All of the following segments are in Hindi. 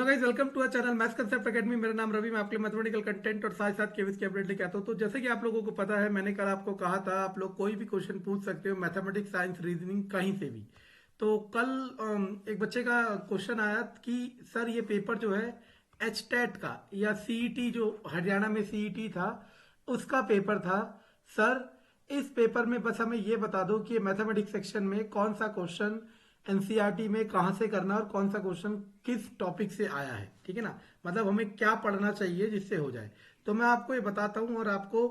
Hello guys, welcome to our channel maths concept academy. मेरा नाम रवि। मैं आपके मैथमेटिकल कंटेंट और साथ साथ केवीएस की अपडेट लेके आता हूं। तो जैसे कि आप लोगों को पता है, मैंने कल आपको कहा था आप लोग कोई भी क्वेश्चन पूछ सकते हो, मैथमेटिक्स, साइंस, रीजनिंग, कहीं से भी। तो कल एक बच्चे का क्वेश्चन आया कि सर ये पेपर जो है एचटेट का या सीईटी, जो हरियाणा में सीईटी था उसका पेपर था। सर इस पेपर में बस हमें ये बता दो कि मैथमेटिक्स सेक्शन में कौन सा क्वेश्चन एनसीईआरटी में कहां से करना और कौन सा क्वेश्चन किस टॉपिक से आया है। ठीक है ना, मतलब हमें क्या पढ़ना चाहिए जिससे हो जाए। तो मैं आपको ये बताता हूं। और आपको,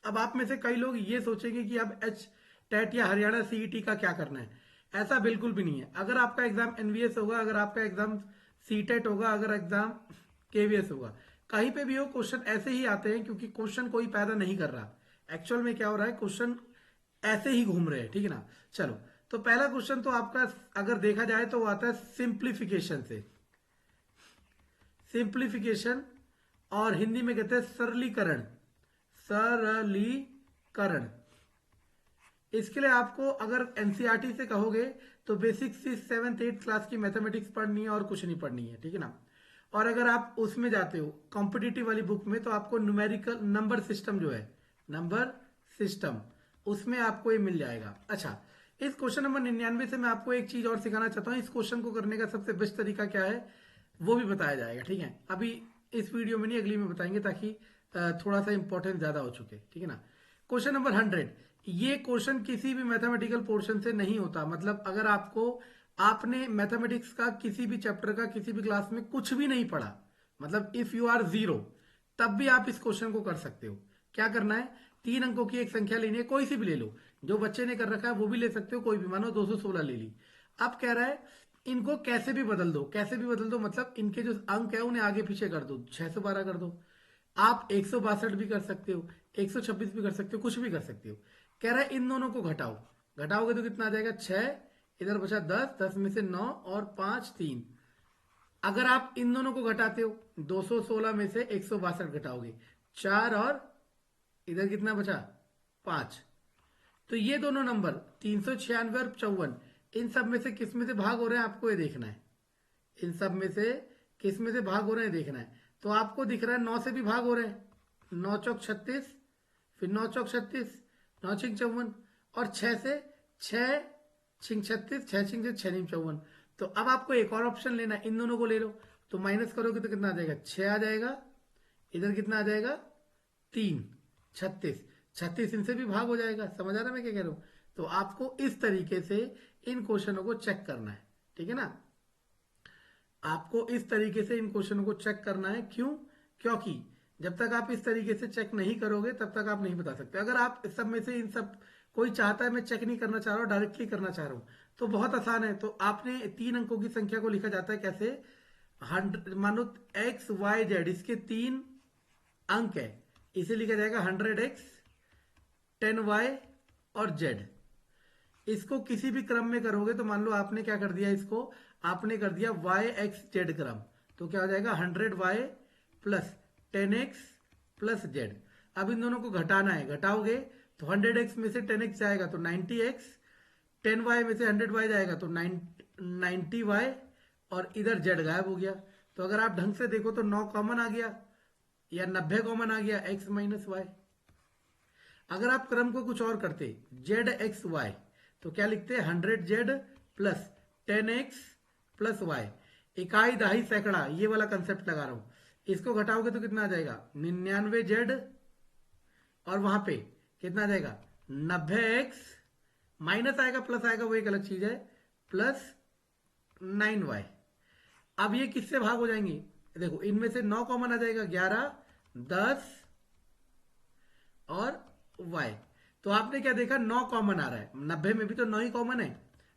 अब आप में से कई लोग ये सोचेंगे कि अब एच टेट या हरियाणा सीईटी का क्या करना है। ऐसा बिल्कुल भी नहीं है। अगर आपका एग्जाम एनवीएस होगा, अगर आपका एग्जाम सीटेट होगा, अगर एग्जाम केवीएस होगा, कहीं पे भी हो, क्वेश्चन ऐसे ही आते हैं क्योंकि क्वेश्चन कोई पैदा नहीं कर रहा। एक्चुअल में क्या हो रहा है, क्वेश्चन ऐसे ही घूम रहे हैं। ठीक है ना। चलो, तो पहला क्वेश्चन तो आपका अगर देखा जाए तो वो आता है सिंप्लीफिकेशन से। सिंप्लीफिकेशन, और हिंदी में कहते हैं सरलीकरण। सरलीकरण। इसके लिए आपको अगर एनसीईआरटी से कहोगे तो बेसिक 6, 7, 8 क्लास की मैथमेटिक्स पढ़नी है और कुछ नहीं पढ़नी है। ठीक है ना। और अगर आप उसमें जाते हो कॉम्पिटिटिव वाली बुक में, तो आपको न्यूमेरिकल नंबर सिस्टम जो है, नंबर सिस्टम, उसमें आपको ये मिल जाएगा। अच्छा, इस क्वेश्चन नंबर 99 से मैं आपको एक चीज और सिखाना चाहता हूँ। इस क्वेश्चन को करने का सबसे बेस्ट तरीका क्या है वो भी बताया जाएगा। ठीक है, अभी इस वीडियो में नहीं, अगली में बताएंगे, ताकि थोड़ा सा इंपॉर्टेंस ज्यादा हो चुके। ठीक है ना। क्वेश्चन नंबर 100, ये क्वेश्चन किसी भी मैथमेटिकल पोर्शन से नहीं होता। मतलब अगर आपको, आपने मैथमेटिक्स का किसी भी चैप्टर का किसी भी क्लास में कुछ भी नहीं पढ़ा, मतलब इफ यू आर जीरो, तब भी आप इस क्वेश्चन को कर सकते हो। क्या करना है, 3 अंकों की एक संख्या लेनी है, कोई सी भी ले लो, जो बच्चे ने कर रखा है वो भी ले सकते हो, कोई भी, मानो 216 ले ली। अब कह रहा है इनको कैसे भी बदल दो। कैसे भी बदल दो मतलब इनके जो अंक है उन्हें आगे पीछे कर दो, 612 कर दो। आप 162 भी कर सकते हो, 126 भी कर सकते हो, कुछ भी कर सकते हो। कह रहा है इन दोनों को घटाओ। घटाओगे तो कितना आ जाएगा, 6, इधर बचा 10, 10 में से 9 और 5 3। अगर आप इन दोनों को घटाते हो, 216 में से 162 घटाओगे, 4 और इधर कितना बचा, 5। तो ये दोनों नंबर 396 और 54, इन सब में से किस में से भाग हो रहे हैं आपको ये देखना है। इन सब में से किस में से भाग हो रहे हैं देखना है। तो आपको दिख रहा है 9 से भी भाग हो रहे हैं, 9 चौक 36, फिर 9 चौक 36, 9 छिंग 54, और 6 से 6 छिंग 36, 6 छिंग से 6 छिंग 54। तो अब आपको एक और ऑप्शन लेना है, इन दोनों को ले लो। तो माइनस करोगे तो कितना आ जाएगा, 6 आ जाएगा। इधर कितना आ जाएगा, 3, 36, 36 इनसे भी भाग हो जाएगा। समझ आ रहा है मैं क्या कह रहा हूं। तो आपको इस तरीके से इन क्वेश्चनों को चेक करना है। ठीक है ना, आपको इस तरीके से इन क्वेश्चनों को चेक करना है। क्यों, क्योंकि जब तक आप इस तरीके से चेक नहीं करोगे तब तक आप नहीं बता सकते। अगर आप इस सब में से इन सब, कोई चाहता है मैं चेक नहीं करना चाह रहा हूं, डायरेक्टली करना चाह रहा हूं, तो बहुत आसान है। तो आपने 3 अंकों की संख्या को लिखा जाता है कैसे, 100, मानो एक्स वाई जेड, इसके 3 अंक है, इसे लिखा जाएगा 100x, 10y और z। इसको किसी भी क्रम में करोगे तो मान लो आपने क्या कर दिया, इसको आपने कर दिया y x z क्रम, तो क्या हो जाएगा 100y plus 10x plus z। अब इन दोनों को घटाना है, घटाओगे तो 100x में से 10x जाएगा तो 90x, 10y में से 100y जाएगा तो 90y, और इधर z गायब हो गया। तो अगर आप ढंग से देखो तो 9 कॉमन आ गया या 90 कॉमन आ गया, x माइनस वाई। अगर आप क्रम को कुछ और करते, जेड एक्स वाई, तो क्या लिखते हैं, 100z plus 10x plus Y. इकाई दहाई सैकड़ा, ये वाला कंसेप्ट लगा रहा हूं। इसको घटाओगे तो कितना आ जाएगा, 99z, और वहां पे कितना आ जाएगा, 90x, माइनस आएगा प्लस आएगा वो एक अलग चीज है, प्लस 9y। अब ये किससे भाग हो जाएंगे, देखो इनमें से 9 कॉमन आ जाएगा, 11, 10 और y। तो आपने क्या देखा, 9 कॉमन आ रहा है, 90 में भी तो 9 ही कॉमन है,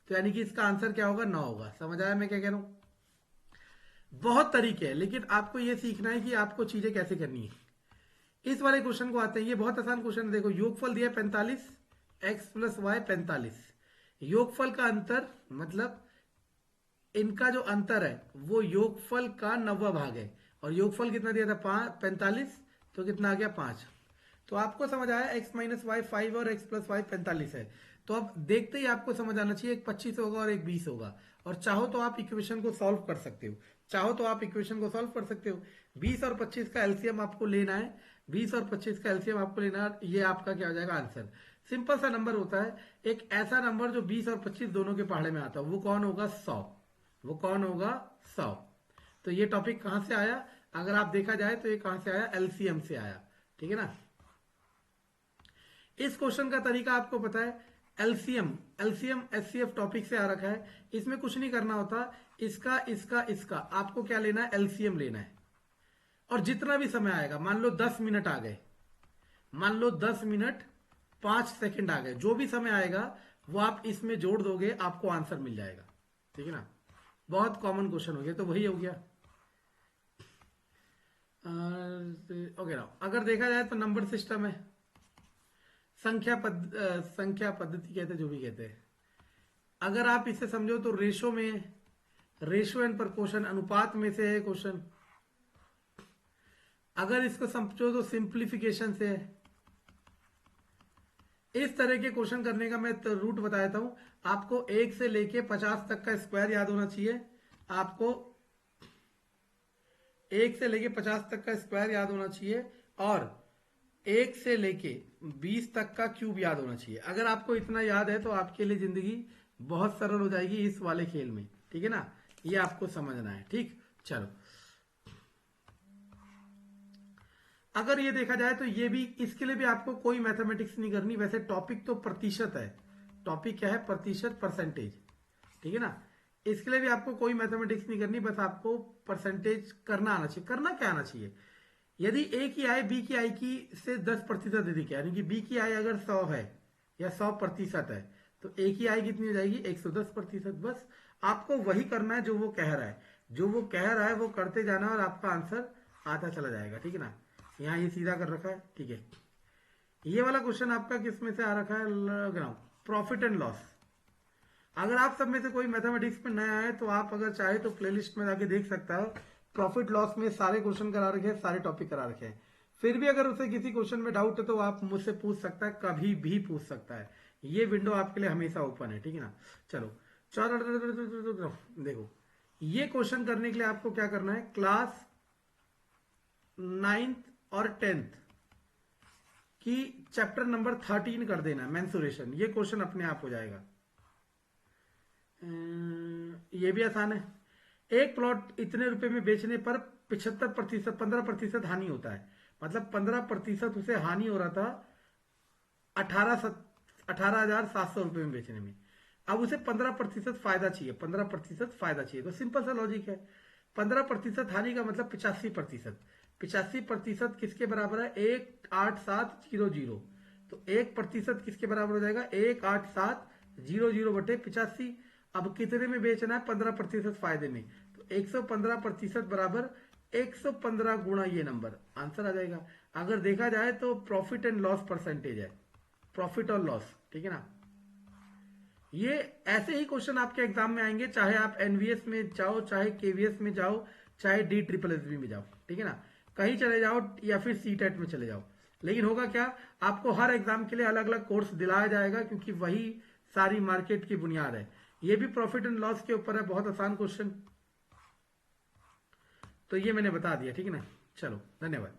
तो यानी कि इसका आंसर क्या होगा, 9 होगा। समझ आया मैं क्या कह रहा हूं। बहुत तरीके हैं, लेकिन आपको यह सीखना है कि आपको चीजें कैसे करनी है। इस वाले क्वेश्चन को आते हैं, ये बहुत आसान क्वेश्चन है। देखो योगफल दिया 45, x प्लस वाई 45। योगफल का अंतर मतलब इनका जो अंतर है वो योगफल का 9वां भाग है, और योगफल कितना दिया था, 45, तो कितना आ गया, 5। तो आपको समझ आया, x माइनस वाई 5 और x प्लस वाई 45 है। तो अब देखते ही आपको समझ आना चाहिए, एक 25 होगा और एक 20 होगा, और चाहो तो आप इक्वेशन को सॉल्व कर सकते हो, चाहो तो आप इक्वेशन को सॉल्व कर सकते हो। 20 और 25 का एलसीएम आपको लेना है, 20 और 25 का एलसीएम आपको लेना है, ये आपका क्या हो जाएगा आंसर। सिंपल सा नंबर होता है, एक ऐसा नंबर जो 20 और 25 दोनों के पहाड़े में आता है, वो कौन होगा? 100। वो कौन होगा? 100। तो ये टॉपिक कहां से आया? अगर आप देखा जाए तो ये कहां से आया? एलसीएम से आया, ठीक है ना। इस क्वेश्चन का तरीका आपको पता है, एलसीएम एलसीएम एचसीएफ टॉपिक से आ रखा है, इसमें कुछ नहीं करना होता, इसका इसका इसका आपको क्या लेना है? एलसीएम लेना है, और जितना भी समय आएगा, मान लो 10 मिनट आ गए, मान लो 10 मिनट 5 सेकंड आ गए, जो भी समय आएगा वो आप इसमें जोड़ दोगे, आपको आंसर मिल जाएगा, ठीक है ना। बहुत कॉमन क्वेश्चन हो गया, तो वही हो गया। ओके ना, अगर देखा जाए तो नंबर सिस्टम है, संख्या पद्धति कहते हैं, जो भी कहते हैं। अगर आप इसे समझो तो रेशो में, रेशो एंड प्रपोर्शन, अनुपात में से है क्वेश्चन। अगर इसको समझो तो सिंप्लीफिकेशन से है। इस तरह के क्वेश्चन करने का मैं रूट बता देता हूं आपको। 1 से लेके 50 तक का स्क्वायर याद होना चाहिए आपको, 1 से लेके 50 तक का स्क्वायर याद होना चाहिए, और 1 से लेके 20 तक का क्यूब याद होना चाहिए। अगर आपको इतना याद है तो आपके लिए जिंदगी बहुत सरल हो जाएगी इस वाले खेल में, ठीक है ना। ये आपको समझना है, ठीक। चलो, अगर ये देखा जाए तो ये भी, इसके लिए भी आपको कोई मैथमेटिक्स नहीं करनी। वैसे टॉपिक तो प्रतिशत है, टॉपिक क्या है? प्रतिशत, परसेंटेज, ठीक है ना। इसके लिए भी आपको कोई मैथमेटिक्स नहीं करनी, बस आपको परसेंटेज करना आना चाहिए। करना क्या आना चाहिए? यदि ए की आय बी की आय की से 10% अधिक है, यानी कि बी की आय अगर 100 है या 100% है, तो ए की आय कितनी हो जाएगी? 110%। बस आपको वही करना है जो वो कह रहा है, जो वो कह रहा है वो करते जाना, और आपका आंसर आता चला जाएगा, ठीक है ना। यहाँ ये सीधा कर रखा है, ठीक है। ये वाला क्वेश्चन आपका किस में से आ रखा है? Profit and loss. अगर आप सब में से कोई मैथमेटिक्स में नया है तो आप अगर चाहे तो प्लेलिस्ट में जाके देख सकता है। प्रॉफिट लॉस में सारे क्वेश्चन करा रखे हैं, सारे टॉपिक करा रखे हैं। फिर भी अगर उसे किसी क्वेश्चन में डाउट है तो आप मुझसे पूछ सकता है, कभी भी पूछ सकता है। ये विंडो आपके लिए हमेशा ओपन है, ठीक है ना। चलो, देखो, ये क्वेश्चन करने के लिए आपको क्या करना है? क्लास 9th और 10th की चैप्टर नंबर 13 कर देना, मेंसुरेशन। ये क्वेश्चन अपने आप हो जाएगा। ये भी आसान है। एक प्लॉट इतने रुपए में बेचने पर 75%, 15% हानि होता है, मतलब 15% उसे हानि हो रहा था 18,700 रुपए में बेचने में। अब उसे 15% फायदा चाहिए, 15% फायदा चाहिए। तो सिंपल सा लॉजिक है, 15% हानि का मतलब 85%। 85% किसके बराबर है? 18700। तो 1% किसके बराबर हो जाएगा? 18700 बटे 85। अब कितने में बेचना है? 15% फायदे में। तो 115% बराबर 115 गुणा ये नंबर, आंसर आ जाएगा। अगर देखा जाए तो प्रॉफिट एंड लॉस परसेंटेज है, प्रॉफिट और लॉस, ठीक है ना। ये ऐसे ही क्वेश्चन आपके एग्जाम में आएंगे, चाहे आप एनवीएस में जाओ, चाहे केवीएस में जाओ, चाहे DSSB में जाओ, ठीक है ना। कहीं चले जाओ या फिर सीटेट में चले जाओ, लेकिन होगा क्या? आपको हर एग्जाम के लिए अलग अलग कोर्स दिलाया जाएगा, क्योंकि वही सारी मार्केट की बुनियाद है। ये भी प्रॉफिट एंड लॉस के ऊपर है, बहुत आसान क्वेश्चन। तो ये मैंने बता दिया, ठीक है ना। चलो, धन्यवाद।